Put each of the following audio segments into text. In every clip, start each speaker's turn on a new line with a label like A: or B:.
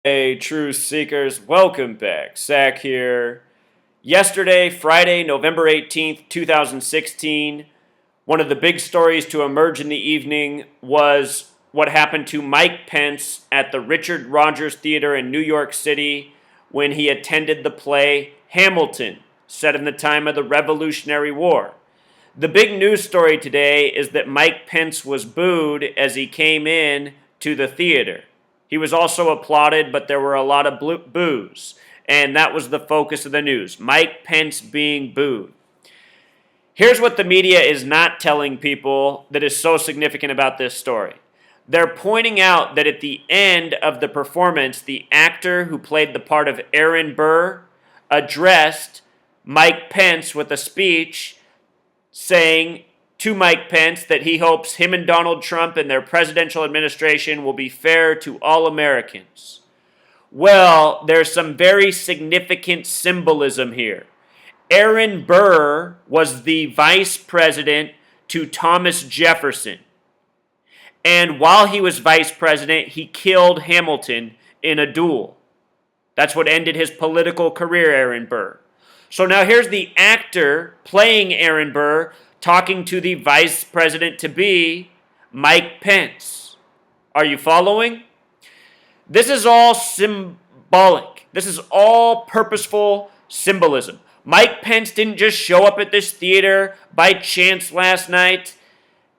A: Hey, truth seekers, welcome back. Zach here. Yesterday, Friday, November 18th, 2016, one of the big stories to emerge in the evening was what happened to Mike Pence at the Richard Rodgers Theater in New York City when he attended the play Hamilton, set in the time of the Revolutionary War. The big news story today is that Mike Pence was booed as he came in to the theater. He was also applauded, but there were a lot of boos, and that was the focus of the news. Mike Pence being booed. Here's what the media is not telling people that is so significant about this story. They're pointing out that at the end of the performance, the actor who played the part of Aaron Burr addressed Mike Pence with a speech saying to Mike Pence that he hopes him and Donald Trump and their presidential administration will be fair to all Americans. Well, there's some very significant symbolism here. Aaron Burr was the vice president to Thomas Jefferson. And while he was vice president, he killed Hamilton in a duel. That's what ended his political career, Aaron Burr. So now here's the actor playing Aaron Burr talking to the vice president-to-be, Mike Pence. Are you following? This is all symbolic. This is all purposeful symbolism. Mike Pence didn't just show up at this theater by chance last night.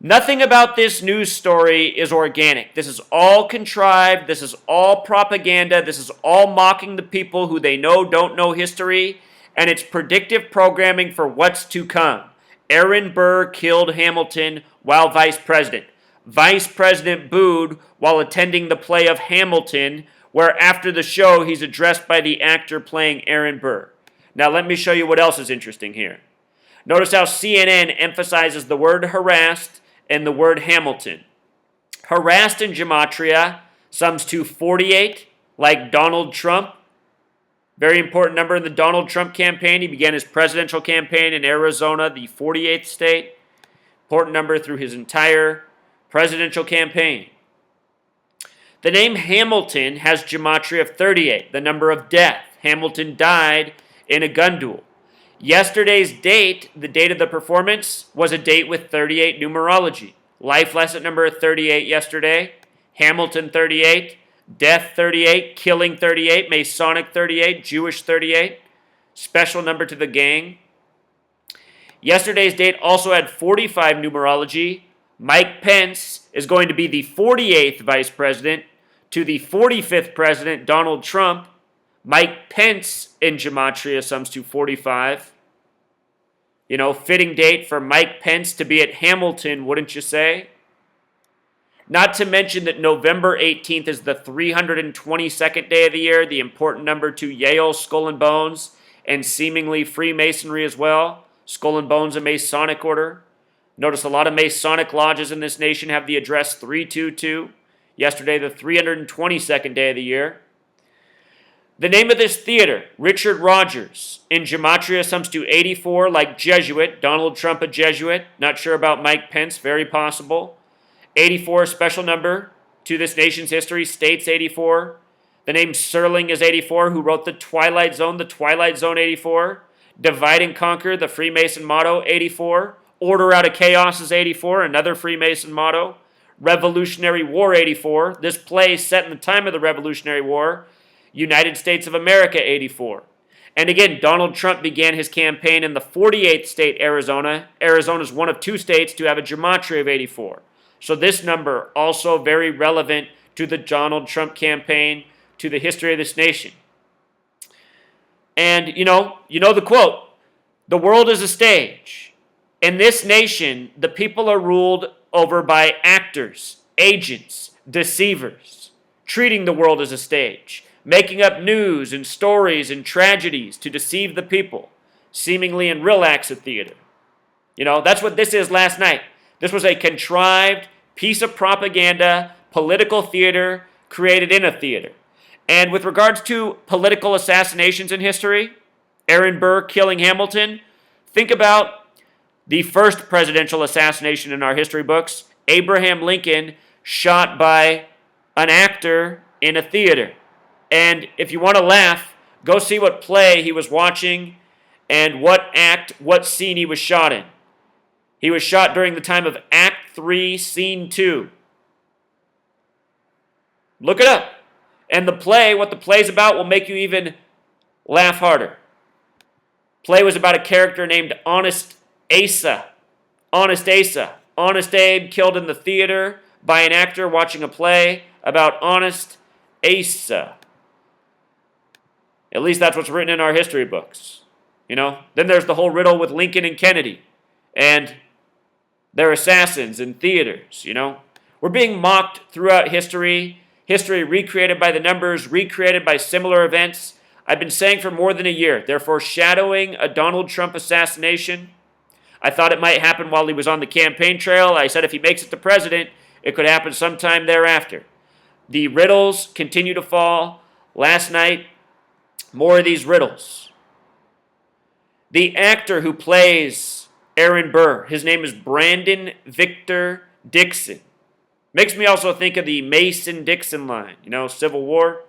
A: Nothing about this news story is organic. This is all contrived. This is all propaganda. This is all mocking the people who they know don't know history. And it's predictive programming for what's to come. Aaron Burr killed Hamilton while vice president. Vice president booed while attending the play of Hamilton, where after the show he's addressed by the actor playing Aaron Burr. Now let me show you what else is interesting here. Notice how CNN emphasizes the word harassed and the word Hamilton. Harassed in gematria sums to 48, like Donald Trump. Very important number in the Donald Trump campaign. He began his presidential campaign in Arizona, the 48th state. Important number through his entire presidential campaign. The name Hamilton has gematria of 38, the number of death. Hamilton died in a gun duel. Yesterday's date, the date of the performance, was a date with 38 numerology. Life lesson number 38 yesterday. Hamilton 38. Death 38, killing 38, Masonic 38, Jewish 38, special number to the gang. Yesterday's date also had 45 numerology. Mike Pence is going to be the 48th vice president to the 45th president, Donald Trump. Mike Pence in gematria sums to 45. You know, fitting date for Mike Pence to be at Hamilton, wouldn't you say? Not to mention that November 18th is the 322nd day of the year, the important number to Yale, Skull and Bones, and seemingly Freemasonry as well. Skull and Bones, a Masonic order. Notice a lot of Masonic lodges in this nation have the address 322. Yesterday, the 322nd day of the year. The name of this theater, Richard Rodgers, in gematria sums to 84, like Jesuit. Donald Trump, a Jesuit. Not sure about Mike Pence, very possible. 84, special number to this nation's history, states 84. The name Serling is 84, who wrote The Twilight Zone 84. Divide and Conquer, the Freemason motto, 84. Order Out of Chaos is 84, another Freemason motto. Revolutionary War, 84. This play set in the time of the Revolutionary War. United States of America, 84. And again, Donald Trump began his campaign in the 48th state, Arizona. Arizona is one of two states to have a gematria of 84. So this number also very relevant to the Donald Trump campaign, to the history of this nation. And you know the quote, the world is a stage. In this nation, the people are ruled over by actors, agents, deceivers, treating the world as a stage, making up news and stories and tragedies to deceive the people, seemingly in real acts of theater. You know, that's what this is last night. This was a contrived piece of propaganda, political theater created in a theater. And with regards to political assassinations in history, Aaron Burr killing Hamilton, think about the first presidential assassination in our history books, Abraham Lincoln shot by an actor in a theater. And if you want to laugh, go see what play he was watching and what act, what scene he was shot in. He was shot during the time of Act 3, Scene 2. Look it up. And the play, what the play's about, will make you even laugh harder. Play was about a character named Honest Asa. Honest Asa. Honest Abe killed in the theater by an actor watching a play about Honest Asa. At least that's what's written in our history books. Then there's the whole riddle with Lincoln and Kennedy. And they're assassins in theaters, We're being mocked throughout history. History recreated by the numbers, recreated by similar events. I've been saying for more than a year, they're foreshadowing a Donald Trump assassination. I thought it might happen while he was on the campaign trail. I said if he makes it to president, it could happen sometime thereafter. The riddles continue to fall. Last night, more of these riddles. The actor who plays Aaron Burr, his name is Brandon Victor Dixon. Makes me also think of the Mason-Dixon line, Civil War.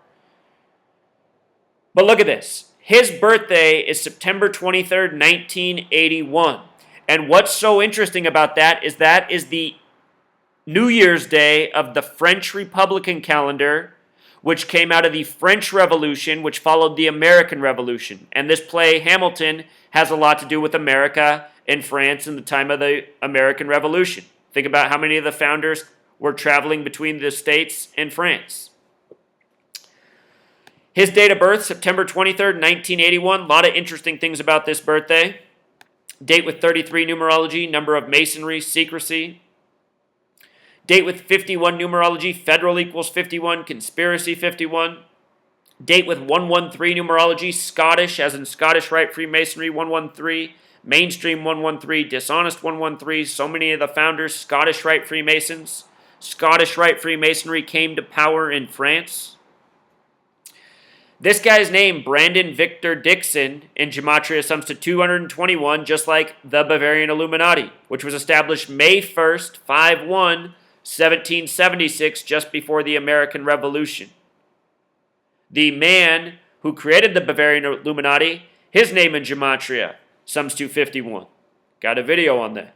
A: But look at this. His birthday is September 23rd, 1981. And what's so interesting about that is the New Year's Day of the French Republican calendar, which came out of the French Revolution, which followed the American Revolution. And this play, Hamilton, has a lot to do with America and France in the time of the American Revolution. Think about how many of the founders were traveling between the States and France. His date of birth, September 23rd, 1981. A lot of interesting things about this birthday. Date with 33 numerology, number of masonry, secrecy. Date with 51 numerology, federal equals 51, conspiracy 51. Date with 113 numerology, Scottish, as in Scottish Rite Freemasonry 113, mainstream 113, dishonest 113. So many of the founders, Scottish Rite Freemasons. Scottish Rite Freemasonry came to power in France. This guy's name, Brandon Victor Dixon, in Gematria sums to 221, just like the Bavarian Illuminati, which was established May 1st, 5/1, 1776, just before the American Revolution. The man who created the Bavarian Illuminati, his name in Gematria sums to 51. Got a video on that.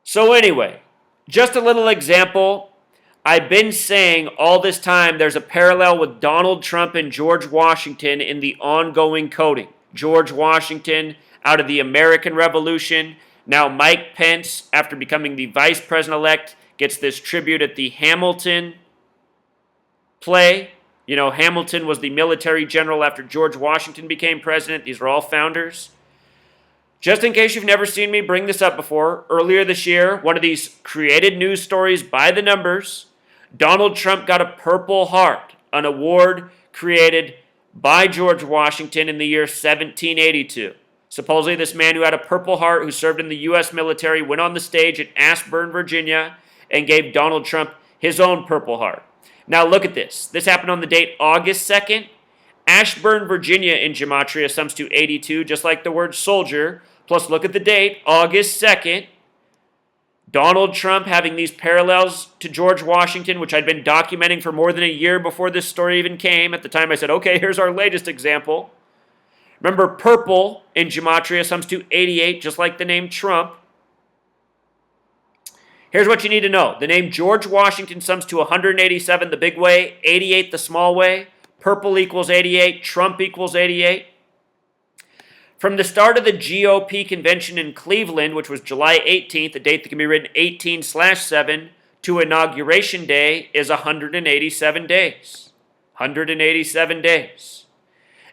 A: So anyway, just a little example. I've been saying all this time there's a parallel with Donald Trump and George Washington in the ongoing coding. George Washington out of the American Revolution. Now Mike Pence, after becoming the vice president-elect, gets this tribute at the Hamilton play. Hamilton was the military general after George Washington became president. These are all founders. Just in case you've never seen me bring this up before, earlier this year, one of these created news stories by the numbers, Donald Trump got a Purple Heart, an award created by George Washington in the year 1782. Supposedly this man who had a Purple Heart, who served in the U.S. military, went on the stage at Ashburn, Virginia, and gave Donald Trump his own Purple Heart. Now look at this. This happened on the date August 2nd. Ashburn, Virginia in Gematria sums to 82, just like the word soldier. Plus, look at the date, August 2nd. Donald Trump having these parallels to George Washington, which I'd been documenting for more than a year before this story even came. At the time, I said, okay, here's our latest example. Remember, purple in Gematria sums to 88, just like the name Trump. Here's what you need to know. The name George Washington sums to 187, the big way, 88, the small way. Purple equals 88, Trump equals 88. From the start of the GOP convention in Cleveland, which was July 18th, a date that can be written 18/7, to Inauguration Day is 187 days. 187 days.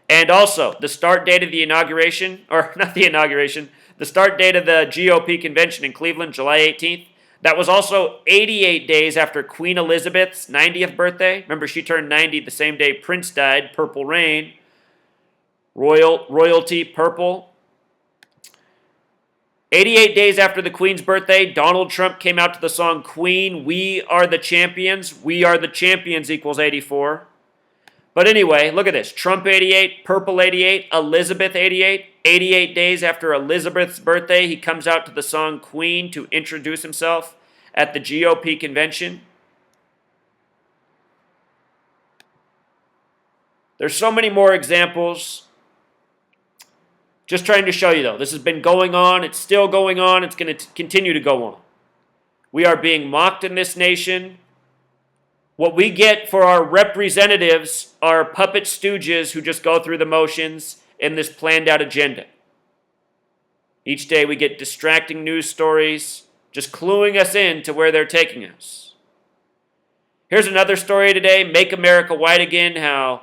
A: And also, the start date of the inauguration, or not the inauguration, the start date of the GOP convention in Cleveland, July 18th, that was also 88 days after Queen Elizabeth's 90th birthday. Remember, she turned 90 the same day Prince died, Purple Rain. Royalty, purple. 88 days after the Queen's birthday, Donald Trump came out to the song Queen, We Are the Champions. We Are the Champions equals 84. But anyway, look at this. Trump 88, Purple 88, Elizabeth 88, 88 days after Elizabeth's birthday, he comes out to the song Queen to introduce himself at the GOP convention. There's so many more examples. Just trying to show you, though, this has been going on. It's still going on. It's going to continue to go on. We are being mocked in this nation. What we get for our representatives are puppet stooges who just go through the motions in this planned out agenda. Each day we get distracting news stories, just cluing us in to where they're taking us. Here's another story today, Make America White Again, how,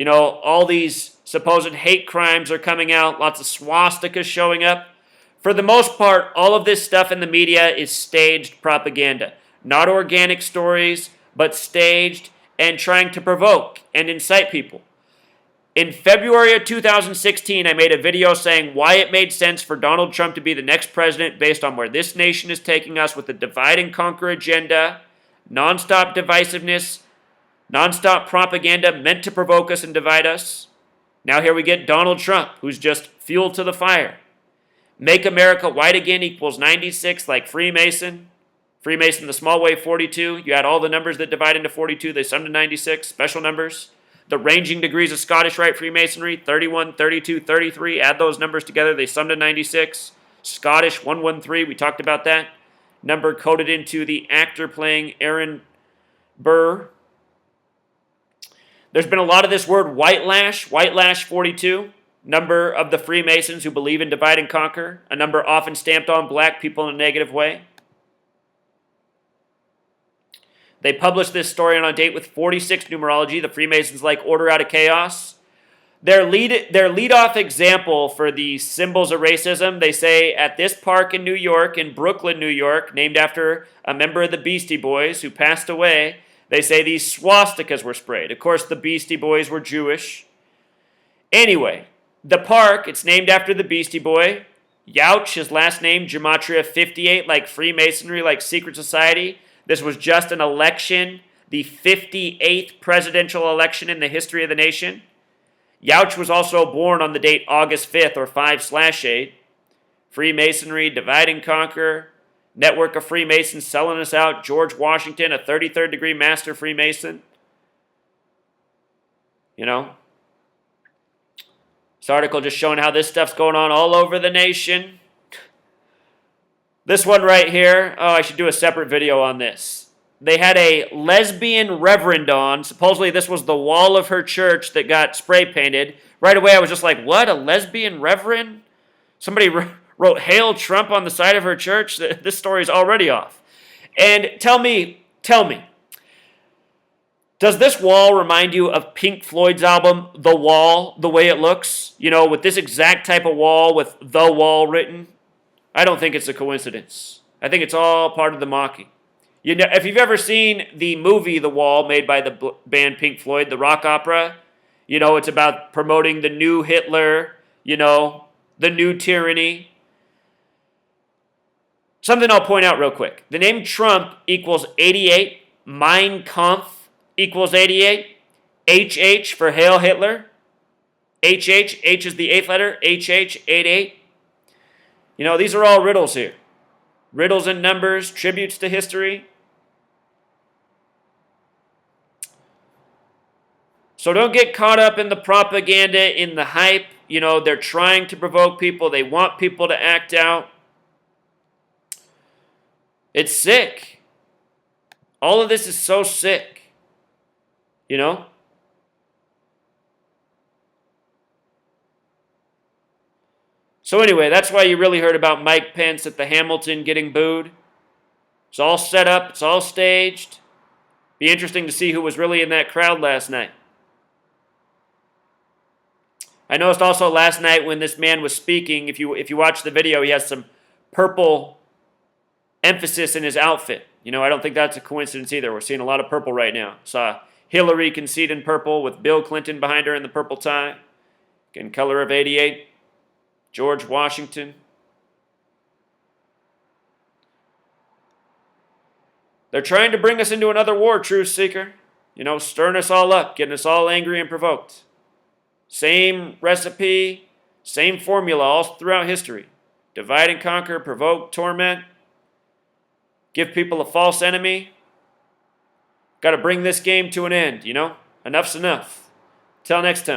A: all these supposed hate crimes are coming out, lots of swastikas showing up. For the most part, all of this stuff in the media is staged propaganda. Not organic stories, but staged and trying to provoke and incite people. In February of 2016, I made a video saying why it made sense for Donald Trump to be the next president based on where this nation is taking us with the divide and conquer agenda, nonstop divisiveness, nonstop propaganda meant to provoke us and divide us. Now here we get Donald Trump, who's just fuel to the fire. Make America White Again equals 96 like Freemason. Freemason, the small way, 42. You add all the numbers that divide into 42, they sum to 96, special numbers. The ranging degrees of Scottish Rite Freemasonry, 31, 32, 33. Add those numbers together, they sum to 96. Scottish, 113, we talked about that. Number coded into the actor playing Aaron Burr. There's been a lot of this word white lash 42. Number of the Freemasons who believe in divide and conquer. A number often stamped on black people in a negative way. They published this story on a date with 46 numerology. The Freemasons like order out of chaos. Their lead-off example for the symbols of racism, they say at this park in New York, in Brooklyn, New York, named after a member of the Beastie Boys who passed away, they say these swastikas were sprayed. Of course, the Beastie Boys were Jewish. Anyway, the park, it's named after the Beastie Boy. Youch, his last name, Gematria 58, like Freemasonry, like secret society. This was just an election, the 58th presidential election in the history of the nation. Youch was also born on the date August 5th, or 5/8. Freemasonry, divide and conquer, network of Freemasons selling us out. George Washington, a 33rd degree master Freemason. This article just showing how this stuff's going on all over the nation. This one right here, I should do a separate video on this. They had a lesbian reverend on. Supposedly this was the wall of her church that got spray painted. Right away I was just like, what, a lesbian reverend? Somebody wrote Hail Trump on the side of her church? This story's already off. And tell me, does this wall remind you of Pink Floyd's album, The Wall, the way it looks? With this exact type of wall with The Wall written? I don't think it's a coincidence. I think it's all part of the mocking. If you've ever seen the movie The Wall made by the band Pink Floyd, the rock opera, it's about promoting the new Hitler, the new tyranny. Something I'll point out real quick. The name Trump equals 88. Mein Kampf equals 88. HH for Hail Hitler. HH, H is the 8th letter. HH, 88. These are all riddles here. Riddles and numbers, tributes to history. So don't get caught up in the propaganda, in the hype. They're trying to provoke people. They want people to act out. It's sick. All of this is so sick. So anyway, that's why you really heard about Mike Pence at the Hamilton getting booed. It's all set up. It's all staged. Be interesting to see who was really in that crowd last night. I noticed also last night when this man was speaking, if you watch the video, he has some purple emphasis in his outfit. I don't think that's a coincidence either. We're seeing a lot of purple right now. Saw Hillary concede in purple with Bill Clinton behind her in the purple tie. Again, color of 88. George Washington. They're trying to bring us into another war, truth seeker. Stirring us all up, getting us all angry and provoked. Same recipe, Same formula all throughout history. Divide and conquer, provoke, torment, give people a false enemy. Got to bring this game to an end, Enough's enough. Till next time.